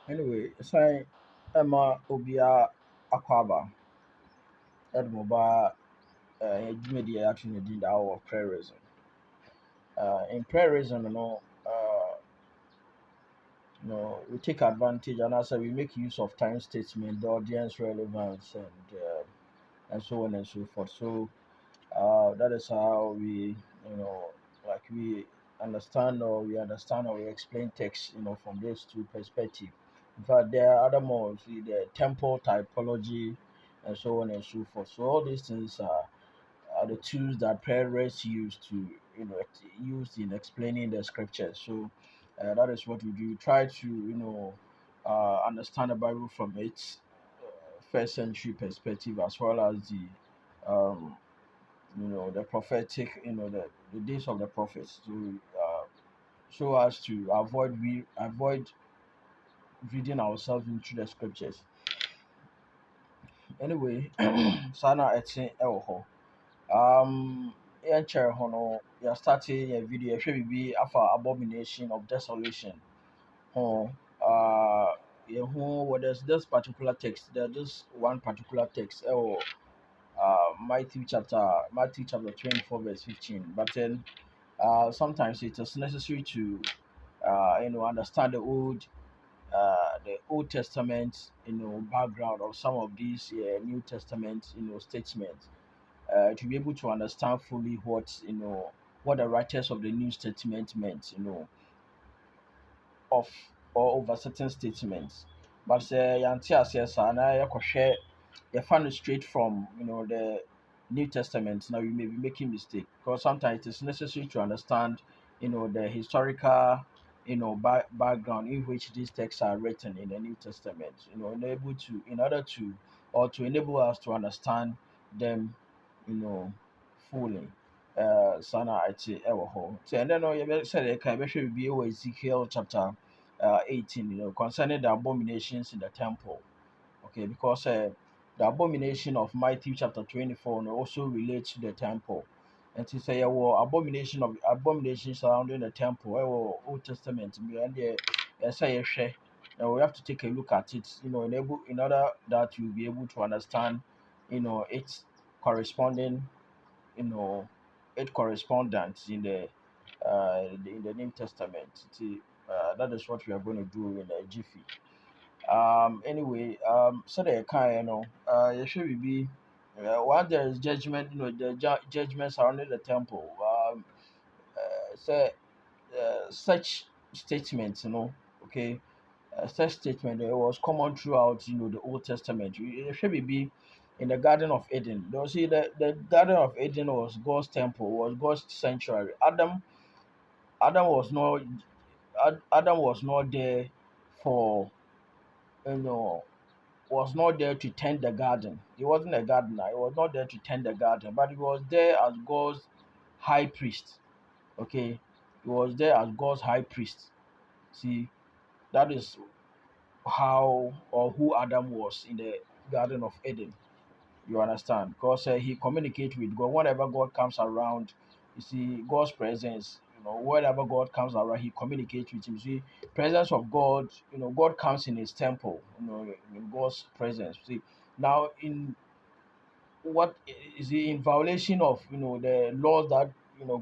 Anyway, sign Emma Obia Akwaba, Edmoba, Jimmy actually did our prayerism. In prayerism, we take advantage and as we make use of time statement, the audience relevance, and so on and so forth. So that is how we, like we understand or we explain text, from those two perspectives. In fact, there are other more, see, the temple typology, and so on and so forth. So all these things are the tools that parents use to, used in explaining the scriptures. So that is what we do. Try to, understand the Bible from its first century perspective as well as um, the prophetic, the days of the prophets, so as to avoid reading ourselves into the scriptures. Anyway, sana ɛte ɛwɔ hɔ. Yɛnkyɛre ho no, yɛastarte yɛn video yɛhwɛ biribi afa abomination of desolation ho. Yɛho there's this particular text, there's this one particular text ɛwɔ Matthew chapter 24 verse 15. But then sometimes it is necessary to understand the Old Testament background of some of these New Testament statements to be able to understand fully what the writers of the New Testament meant of or over certain statements. But yɛante aseɛ saa na yɛkɔhwɛ yɛfa no straight from the New Testament, now you may be making mistake because sometimes it is necessary to understand the historical background in which these texts are written in the New Testament. In order to or to enable us to understand them, you know, fully. Sana ate ɛwɔ hɔ. So and then you said yɛbɛhwɛ biribi wɔ Ezekiel chapter 18, concerning the abominations in the temple. Okay, because the abomination of Matthew chapter 24 also relates to the temple. And to say, abomination surrounding the temple, Old Testament, and say, we have to take a look at it, in order that you'll be able to understand, its corresponding, you know, its correspondence in the New Testament. That is what we are going to do in a jiffy. Anyway, so the kind, you should be while there is judgment, the judgment surrounding the temple. So such statements, okay, such statement was common throughout, the Old Testament. It should be in the Garden of Eden. You see, the Garden of Eden was God's temple, was God's sanctuary. Adam was not, Adam was not there for, you know was not there to tend the garden. He wasn't a gardener. He was not there to tend the garden, but he was there as God's high priest. Okay, he was there as God's high priest. See, that is how or who Adam was in the Garden of Eden. You understand? Because he communicates with God. Whenever God comes around, you see God's presence. Whenever God comes around, he communicates with him. You see, presence of God. God comes in his temple. In God's presence. See, now in what is he in violation of, the laws that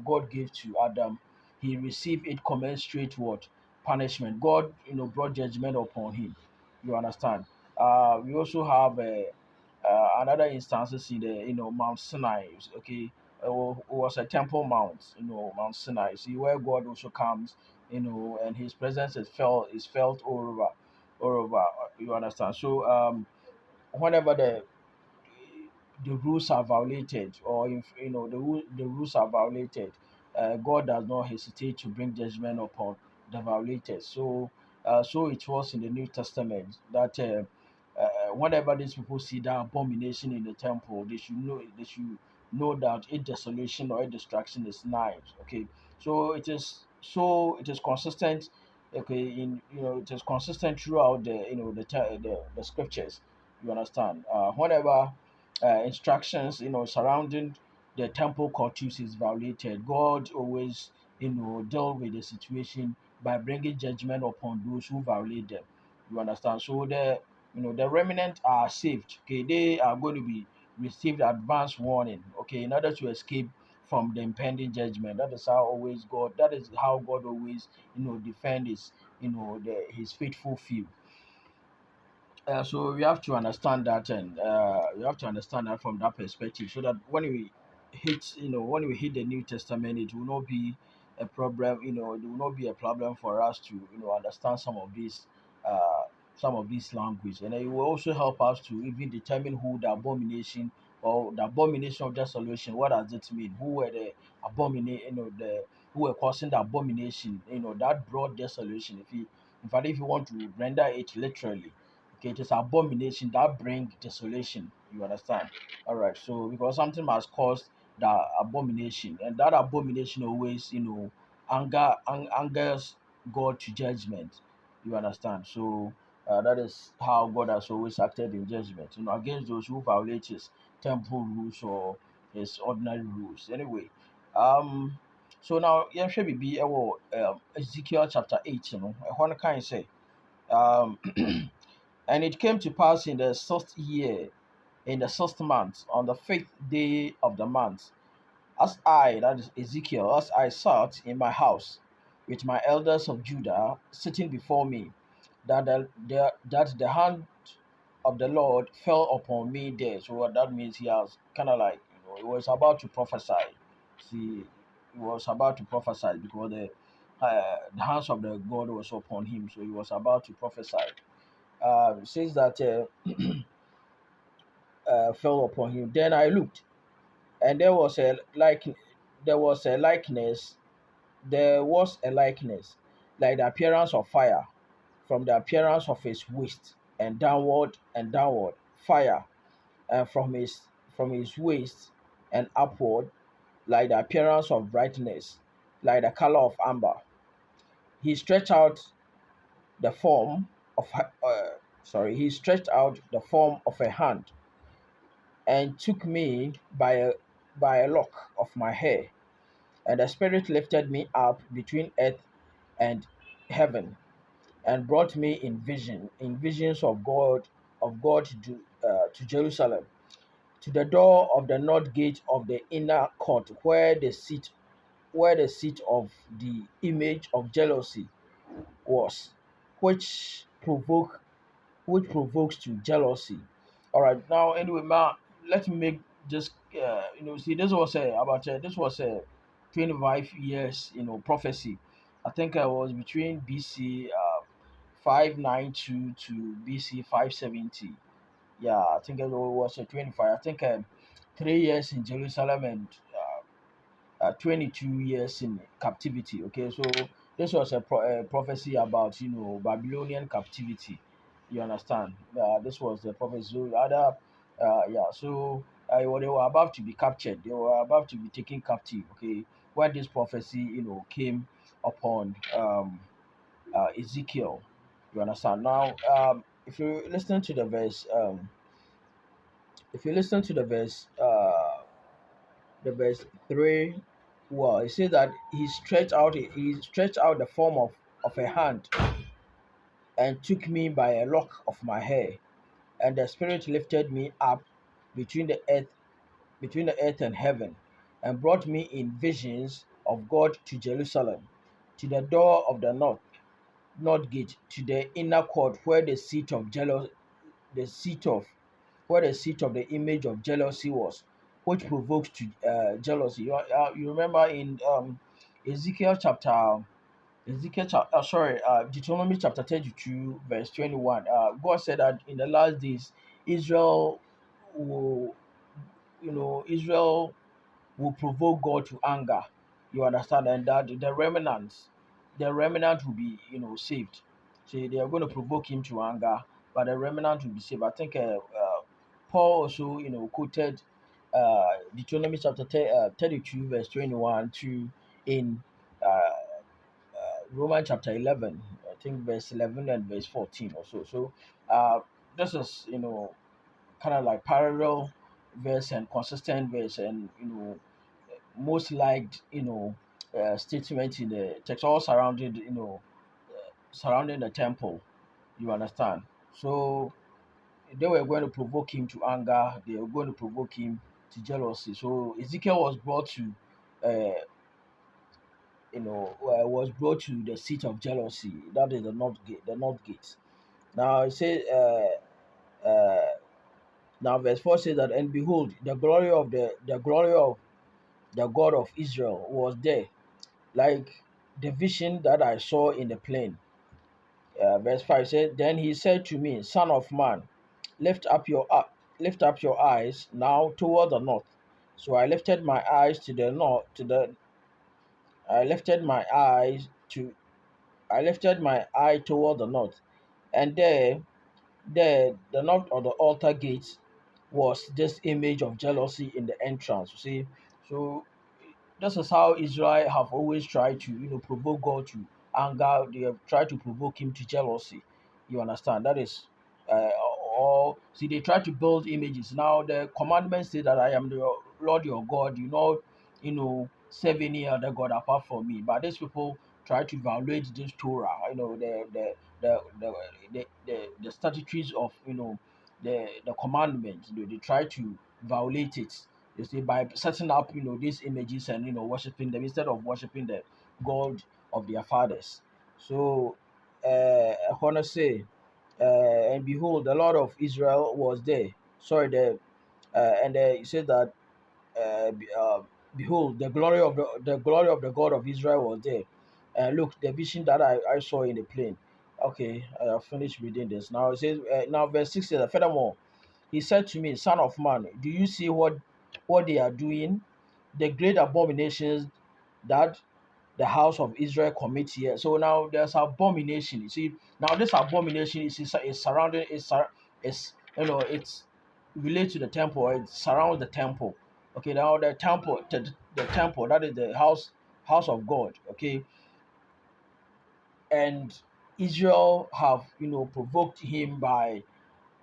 God gave to Adam. He received it commensurate what punishment. God brought judgment upon him. You understand? We also have another instances in the Mount Sinai. Okay, it was a temple mount, Mount Sinai. See where God also comes, and His presence is felt all over. You understand? So whenever the rules are violated, or if the rules are violated, God does not hesitate to bring judgment upon the violators. So it was in the New Testament that whenever these people see that abomination in the temple, they should know that a desolation or a destruction is nigh. Okay, so it is consistent. Okay, it is consistent throughout the scriptures. You understand? Whenever instructions surrounding the temple cultus is violated, God always deal with the situation by bringing judgment upon those who violate them. You understand? So the remnant are saved. Okay, they are going to be received advance warning. Okay, in order to escape from the impending judgment. That is how God always defend his faithful few. So we have to understand that, and we have to understand that from that perspective, so that when we hit the New Testament, it will not be a problem. It will not be a problem for us to understand uh, some of these language, and it will also help us to even determine who the abomination or the abomination of desolation. What does it mean? Who were the abominate? The who were causing the abomination? That brought desolation. In fact, if you want to render it literally, okay, it is abomination that bring desolation. You understand? All right. So because something must cause the abomination, and that abomination always, angers God to judgment. You understand? So that is how God has always acted in judgment. Against those who violate His temple rules or His ordinary rules. Anyway, um. So now, yeah, should be Ezekiel chapter 8. One kind say, um. And it came to pass in the 6th year, in the 6th month, on the 5th day of the month, that is Ezekiel, as I sat in my house with my elders of Judah sitting before me, that the hand of the Lord fell upon me there. So what that means, he has kind of like, he was about to prophesy. See, he was about to prophesy because the hands of the God was upon him, so he was about to prophesy. It says that fell upon him. Then I looked, and there was a likeness. There was a likeness, like the appearance of fire, from the appearance of his waist and downward, fire, and from his waist and upward, like the appearance of brightness, like the color of amber. He stretched out the form of he stretched out the form of a hand and took me by a lock of my hair, and the Spirit lifted me up between earth and heaven, and brought me in visions of God to Jerusalem, to the door of the north gate of the inner court, where the seat of the image of jealousy was, which provoke which provokes to jealousy. All right, now anyway, let me make just see, this was a 25 years prophecy. I think I was between BC 592 to BC 570. Yeah, I think it was a 25. I think 3 years in Jerusalem and 22 years in captivity. Okay, so this was a prophecy about Babylonian captivity. You understand? This was the prophecy. So yeah. So they were about to be captured. They were about to be taken captive. Okay, when this prophecy came upon Ezekiel. You understand? Now, if you listen to the verse, if you listen to the verse 3, well, it says that he stretched out the form of a hand and took me by a lock of my hair, and the Spirit lifted me up between the earth between the earth and heaven, and brought me in visions of God to Jerusalem, to the door of the north gate, to the inner court where the seat of where the seat of the image of jealousy was, which provokes to jealousy. You remember in Ezekiel chapter Deuteronomy chapter 32, verse 21. God said that in the last days, Israel will, Israel will provoke God to anger. You understand, and that the remnant will be, saved. So they are going to provoke him to anger, but the remnant will be saved. I think Paul also, quoted Deuteronomy chapter 32, verse 21 to in Romans chapter 11, I think verse 11 and verse 14 or so. So this is, kind of like parallel verse and consistent verse, and most liked, statement in the text, all surrounded, surrounding the temple. You understand? So they were going to provoke him to anger. They were going to provoke him to jealousy. So Ezekiel was brought to, uh, was brought to the seat of jealousy. That is the north gate. The north gate. Now it says, now verse 4 says that, and behold, the glory of the God of Israel was there, like the vision that I saw in the plain. Verse 5 said, then he said to me, Son of man, lift up your eyes now toward the north. So I lifted my eyes to the north. I lifted my eyes to I lifted my eye toward the north, and there the north of the altar gate was this image of jealousy in the entrance. You see, so this is how Israel have always tried to, provoke God to anger. They have tried to provoke him to jealousy. You understand? That is, or see, they try to build images. Now the commandments say that I am the Lord your God. You know, serve any other God apart from me. But these people try to violate this Torah. The statutes of, the commandments. They try to violate it, you see, by setting up, these images and, worshiping them instead of worshiping the God of their fathers. So I want to say, and behold, the Lord of Israel was there. Sorry, and it said that, behold, the glory of the God of Israel was there. And look, the vision that I saw in the plain. Okay, I have finished reading this. Now it says, now verse 6 says, furthermore, he said to me, Son of man, do you see what they are doing? The great abominations that the house of Israel commit here. So now there's abomination. You see, now this abomination is surrounding is, it's related to the temple. It surrounds the temple. Okay, now the temple, that is the house of God. Okay, and Israel have, provoked him by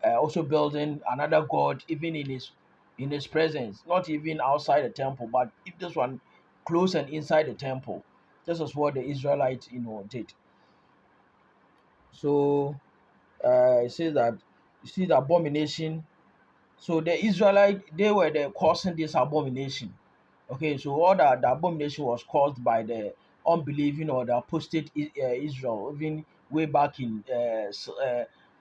also building another god, even in his presence, not even outside the temple, but if this one close and inside the temple. This is what the Israelites, did. So it says that, you see the abomination. So the Israelite, they were the causing this abomination. Okay, so all the abomination was caused by the unbelieving or the apostate Israel, even way back in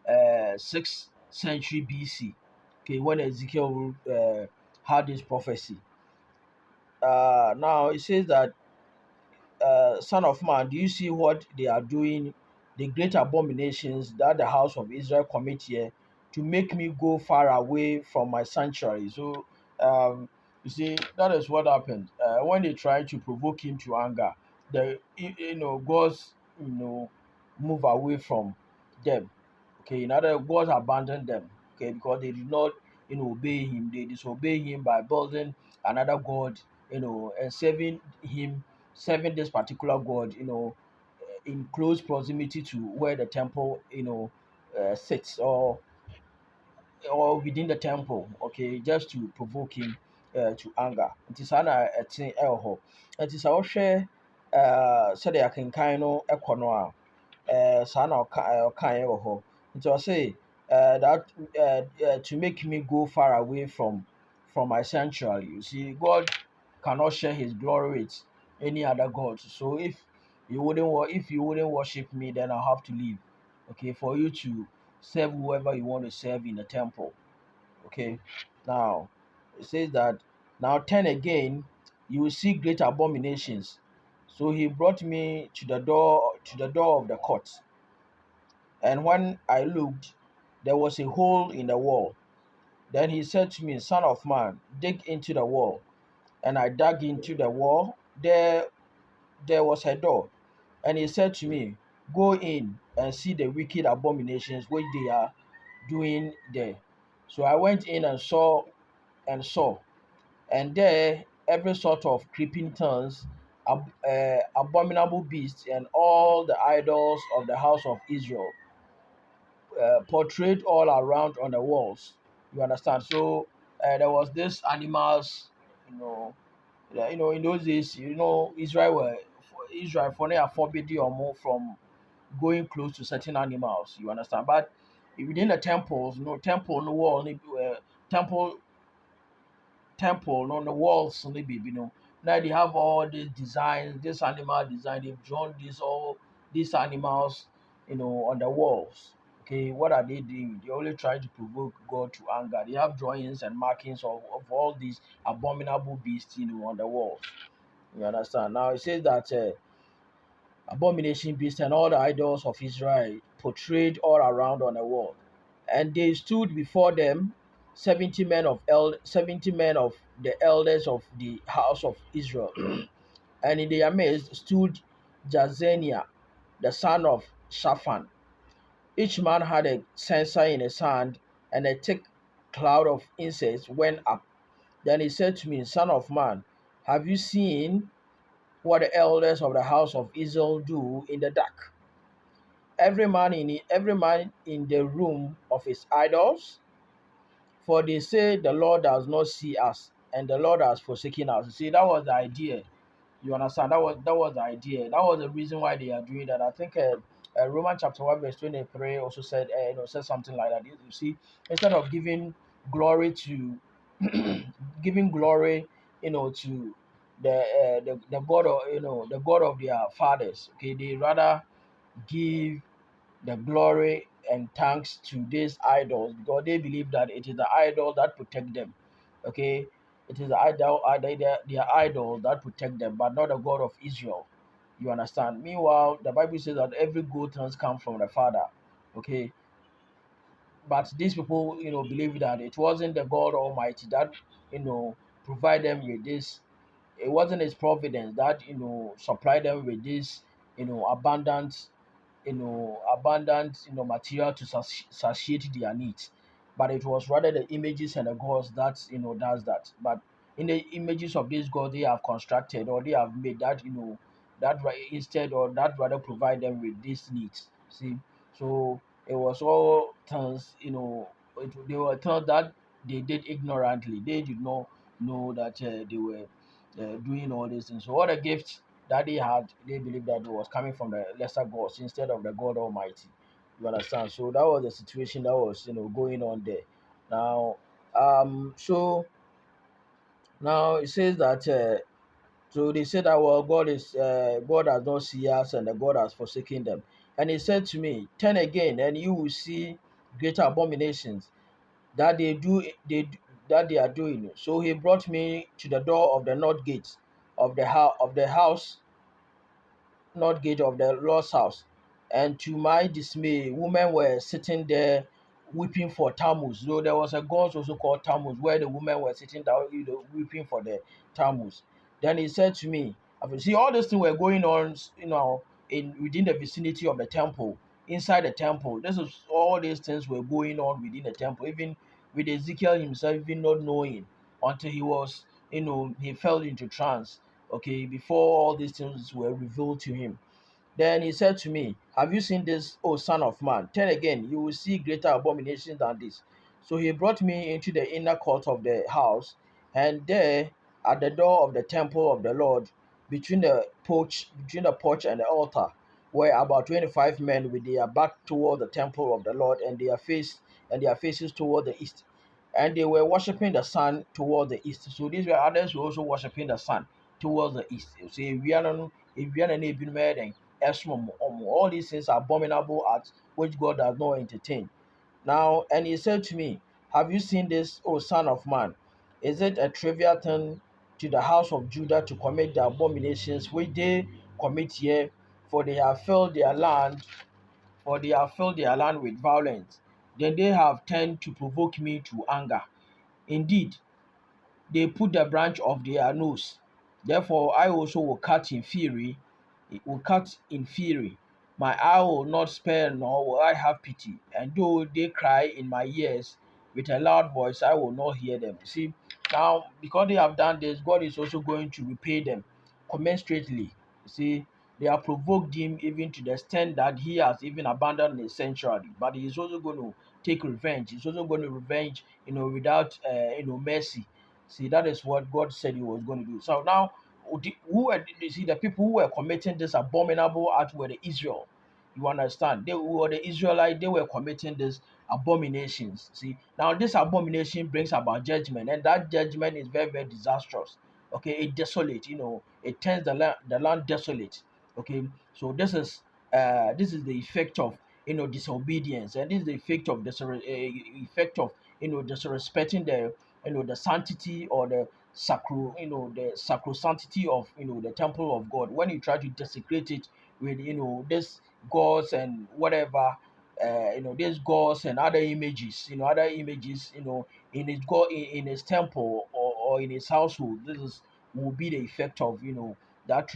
6th century BC. Okay, when Ezekiel had this prophecy. Now it says that, Son of man, do you see what they are doing, the great abominations that the house of Israel commit here, to make me go far away from my sanctuary? So, you see, that is what happened. When they tried to provoke him to anger, God's, move away from them. Okay, in other words, God abandoned them. Okay, because they did not, obey him. They disobey him by building another God, and serving this particular God, in close proximity to where the temple, sits, or within the temple. Okay, just to provoke him to anger. Nti saa na ɛte ɛwɔ hɔ. Nti sɛ wohwɛ sɛdeɛ akenkan no ɛkɔ no a, saa na ɔkaeɛ wɔ hɔ. Nti ɔse, that to make me go far away from my sanctuary. You see, God cannot share his glory with any other god. So if you wouldn't worship me, then I'll have to leave. Okay, for you to serve whoever you want to serve in the temple. Okay. Now it says that now turn again, you will see great abominations. So he brought me to the door of the court. And when I looked, there was a hole in the wall. Then he said to me, Son of man, dig into the wall. And I dug into the wall. There was a door. And he said to me, Go in and see the wicked abominations which they are doing there. So I went in and saw, and there every sort of creeping things, abominable beasts, and all the idols of the house of Israel, portrayed all around on the walls. You understand? So there was this animals, you know, in those days, Israel for now forbidden or more from going close to certain animals. You understand? But within the temples, temple no wall, temple on the walls on the baby, now they have all these designs, this animal design, they've drawn these animals, on the walls. Okay, what are they doing? They're only trying to provoke God to anger. They have drawings and markings of all these abominable beasts, on the walls. You understand? Now it says that abomination beasts and all the idols of Israel portrayed all around on the wall. And they stood before them 70 men of the elders of the house of Israel. And in their midst stood Jazania, the son of Shaphan. Each man had a censer in his hand, and a thick cloud of incense went up. Then he said to me, Son of man, have you seen what the elders of the house of Israel do in the dark? Every man in the room of his idols, for they say the Lord does not see us, and the Lord has forsaken us. See, that was the idea. You understand? That was the idea. That was the reason why they are doing that. I think Romans chapter 1 verse 23 also said, said something like that. You see, instead of giving glory to giving glory, to the God of the God of their fathers. Okay, they rather give the glory and thanks to these idols, because they believe that it is the idol that protect them. Okay, it is the their idol that protect them, but not the God of Israel. You understand? Meanwhile, the Bible says that every good thing comes from the Father. Okay, but these people, believe that it wasn't the God Almighty that provide them with this. It wasn't His providence that supplied them with this, abundant material to satiate their needs. But it was rather the images and the gods that does that. But in the images of these gods, they have constructed, or they have made that instead, or that rather provide them with these needs. See, so it was all things, they were things that they did ignorantly. They did not know that they were doing all these things. So all the gifts that they had, they believed that it was coming from the lesser gods instead of the God Almighty. You understand? So that was the situation that was going on there. Now, so now it says that so they said that, well, God has not seen us, and the God has forsaken them. And he said to me, Turn again, and you will see greater abominations that that they are doing. So he brought me to the door of the north gate of the house north gate of the Lord's house. And to my dismay, women were sitting there weeping for Tammuz. So there was a god also called Tammuz, where the women were sitting down, weeping for the Tammuz. Then he said to me, see, all these things were going on, in within the vicinity of the temple, inside the temple. This is all these things were going on within the temple, even with Ezekiel himself, even not knowing until he fell into trance. Okay, before all these things were revealed to him. Then he said to me, Have you seen this, O son of man? Turn again, you will see greater abominations than this. So he brought me into the inner court of the house, and there at the door of the temple of the Lord, between the porch and the altar, were about 25 men with their back toward the temple of the Lord, and their faces toward the east. and they were worshiping the sun toward the east. So these were others were also worshiping the sun towards the east. You see, we are not if we are not even made and all these things are abominable acts which God does not entertain. Now, and he said to me, have you seen this, O son of man? Is it a trivial thing to the house of Judah to commit the abominations which they commit here? For they have filled their land, for they have filled their land with violence. Then they have turned to provoke me to anger. Indeed, they put the branch of their nose. Therefore, I also will cut in fury, it will cut in fury. My eye will not spare, nor will I have pity. And though they cry in my ears with a loud voice, I will not hear them. See, now because they have done this, God is also going to repay them commensurately. You see, they have provoked him even to the extent that he has even abandoned his sanctuary. But he is also going to take revenge. He's also going to revenge, without mercy. See, that is what God said He was going to do. So now, who are you see the people who were committing this abominable act were the Israel. You understand? They were the Israelite. They were committing these abominations. See, now this abomination brings about judgment, and that judgment is very, very disastrous. Okay, it desolate. It turns the land desolate. Okay, so this is the effect of disobedience, and this is the effect of disrespecting the sanctity or the sacrosanctity of the temple of God. When you try to desecrate it with this gods and whatever, these gods and other images in his god in his temple, or in his household. This is will be the effect of that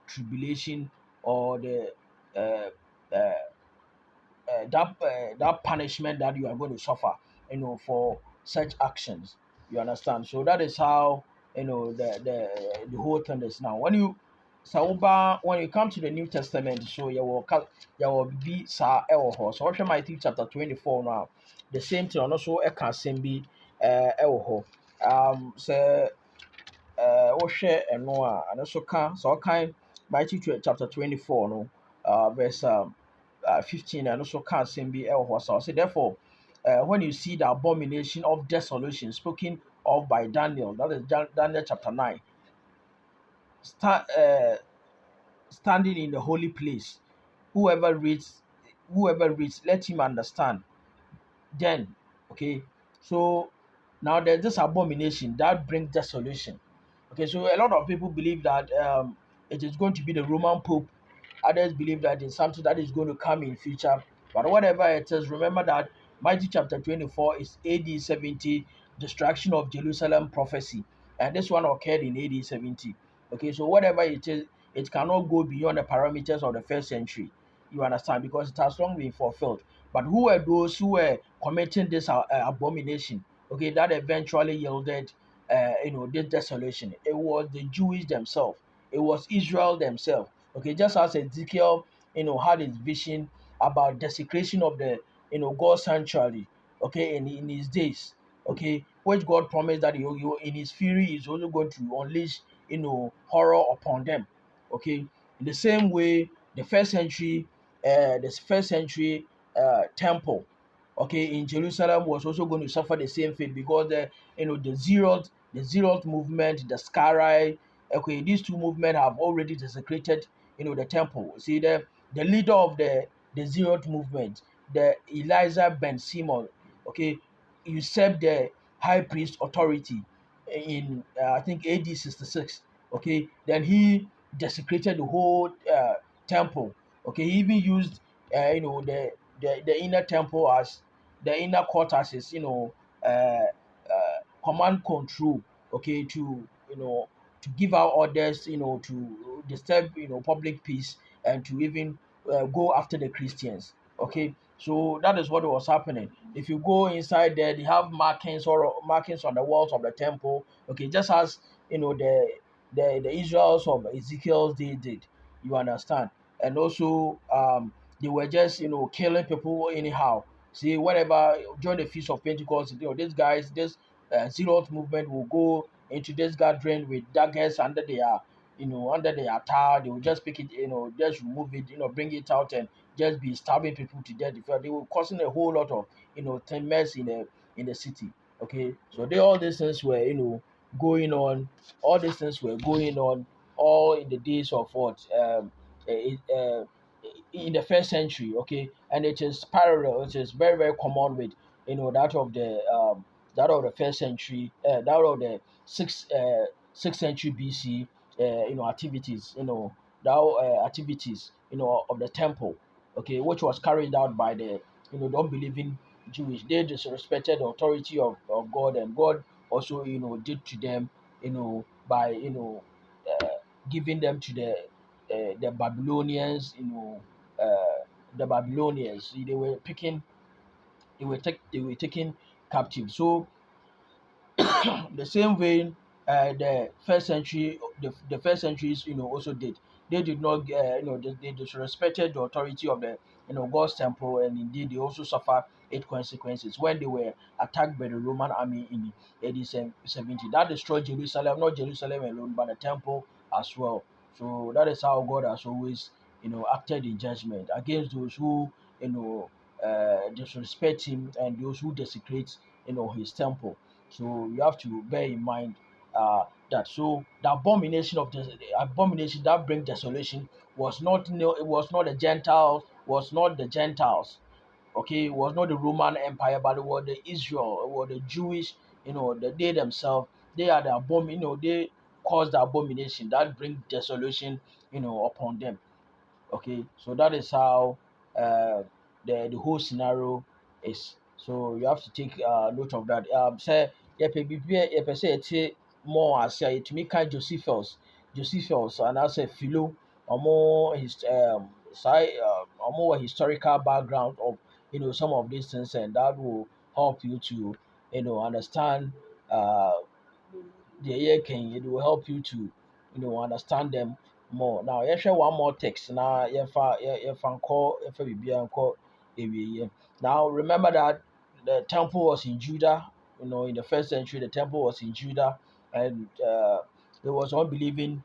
tribulation, or the uh, uh, that punishment that you are going to suffer, for such actions. You understand? So that is how the whole thing is now. When you come to the New Testament, so you will be sa ɛwɔ So what Matthew chapter 24 now, the same thing also a can be ɛwɔ So wohwɛ ɛno a ɛno nso ka sɛ ɔkan Matthew chapter 24 no, verse 15 and also can same be so therefore, when you see the abomination of desolation spoken of by Daniel, that is Daniel chapter 9, sta- uh, standing in the holy place, whoever reads whoever reads, let him understand. Then, okay, so now there's this abomination that brings desolation. Okay, so a lot of people believe that it is going to be the Roman Pope. Others believe that it's something that is going to come in future. But whatever it is, remember that Matthew chapter 24 is AD 70, destruction of Jerusalem prophecy. And this one occurred in AD 70. Okay, so whatever it is, it cannot go beyond the parameters of the first century. You understand? Because it has long been fulfilled. But who were those who were committing this abomination? Okay, that eventually yielded, this desolation. It was the Jewish themselves. It was Israel themselves. Okay, just as Ezekiel, had his vision about desecration of the, God's sanctuary. Okay, in his days. Okay, which God promised that in His fury is also going to unleash, horror upon them. Okay, in the same way, the first century temple, okay, in Jerusalem was also going to suffer the same fate, because the Zealot movement, the Scarai, okay, these two movements have already desecrated, the temple. See, the leader of the Zealot movement, the Eliza Ben Simon, okay, usurped the high priest authority in, I think, AD 66. Okay, then he desecrated the whole temple. Okay, he even used the inner temple as the inner court as his command control. Okay, to give out orders, to disturb public peace, and to even go after the Christians. Okay, so that is what was happening. If you go inside there, they have markings on the walls of the temple. Okay, just as the Israels of Ezekiel's day did. You understand? And also, they were just killing people anyhow. See, whenever during the feast of Pentecost, these guys, this Zealot movement will go into this gathering with daggers under their attire. They will just pick it, just remove it, bring it out, and just be stabbing people to death. They were causing a whole lot of mess in the city. Okay, so all these things were going on. All these things were going on all in the days of what eh, uh, in the first century. Okay, and it is parallel. It is very very common with that of the first century, that of the sixth century BC. Activities. That activities. Of the temple. Okay, which was carried out by the don't believing Jewish. They disrespected the authority of God, and God also did to them by giving them to the Babylonians. The Babylonians. They were taken captive. So the same way the first century the first centuries also did. They did not they disrespected the authority of the God's temple, and indeed they also suffer eight consequences when they were attacked by the Roman army in AD 70. That destroyed Jerusalem, not Jerusalem alone but the temple as well. So that is how God has always acted in judgment against those who disrespect him, and those who desecrate his temple. So you have to bear in mind that. So the abomination that bring desolation was not it was not the Gentiles. Okay, it was not the Roman Empire, but it was the Israel, it was the Jewish. They themselves, they are the they caused the abomination that bring desolation upon them. Okay, so that is how the whole scenario is. So you have to take note of that. Say yɛpɛ sɛ yɛte more ase a yɛtumi ka Josephus and I say Philo. Ɔmo wɔ historical background of some of these things, and that will help you to understand the year can it will help you to understand them more. Now yɛhwɛ one more text na yɛmfa biribiara nkɔ awieeɛ. Now remember that the temple was in Judah. In the first century the temple was in Judah, and there was unbelieving